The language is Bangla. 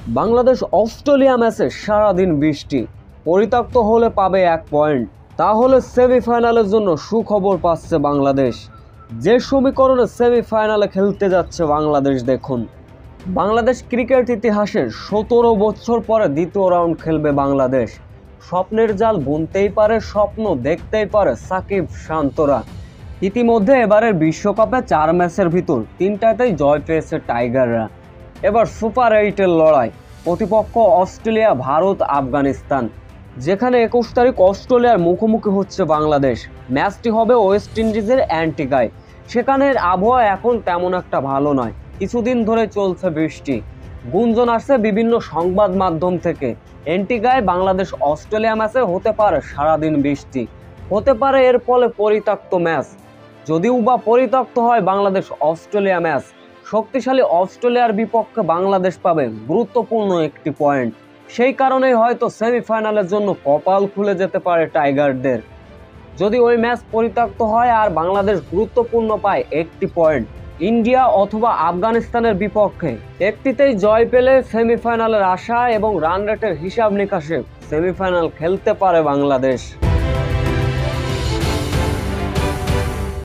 বাংলাদেশ অস্ট্রেলিয়া ম্যাচে সারাদিন বৃষ্টি, পরিত্যক্ত হলে পাবে 1 পয়েন্ট। তাহলে সেমিফাইনালের জন্য সুখবর পাচ্ছে বাংলাদেশ। যে সমীকরণে সেমিফাইনালে খেলতে যাচ্ছে বাংলাদেশ দেখুন। বাংলাদেশ ক্রিকেট ইতিহাসের 17 বছর পরে দ্বিতীয় রাউন্ড খেলবে বাংলাদেশ। স্বপ্নের জাল বুনতেই পারে, স্বপ্ন দেখতেই পারে সাকিব শান্তরা। ইতিমধ্যে এবারের বিশ্বকাপে 4 ম্যাচের ভিতর 3টাতেই জয় পেয়েছে টাইগাররা। এবার সুপার 8-এর লড়াই, প্রতিপক্ষ অস্ট্রেলিয়া, ভারত, আফগানিস্তান। যেখানে 21 তারিখ অস্ট্রেলিয়ার মুখোমুখি হচ্ছে বাংলাদেশ। ম্যাচটি হবে ওয়েস্ট ইন্ডিজের অ্যান্টিগায়। সেখানের আবহাওয়া এখন তেমন একটা ভালো নয়, কিছুদিন ধরে চলছে বৃষ্টি। গুঞ্জন আসছে বিভিন্ন সংবাদ মাধ্যম থেকে, অ্যান্টিগায় বাংলাদেশ অস্ট্রেলিয়া ম্যাচে হতে পারে সারাদিন বৃষ্টি, হতে পারে এর ফলে পরিত্যক্ত ম্যাচ। যদিও বা পরিত্যক্ত হয় বাংলাদেশ অস্ট্রেলিয়া ম্যাচ, শক্তিশালী অস্ট্রেলিয়ার বিপক্ষে বাংলাদেশ পাবে গুরুত্বপূর্ণ একটি পয়েন্ট। সেই কারণেই হয়তো সেমিফাইনালের জন্য কপাল খুলে যেতে পারে টাইগারদের। যদি ওই ম্যাচ পরিত্যক্ত হয় আর বাংলাদেশ গুরুত্বপূর্ণ পায় একটি পয়েন্ট, ইন্ডিয়া অথবা আফগানিস্তানের বিপক্ষে একটিতেই জয় পেলে সেমিফাইনালের আশা এবং রান রেটের হিসাব নিকাশে সেমিফাইনাল খেলতে পারে বাংলাদেশ।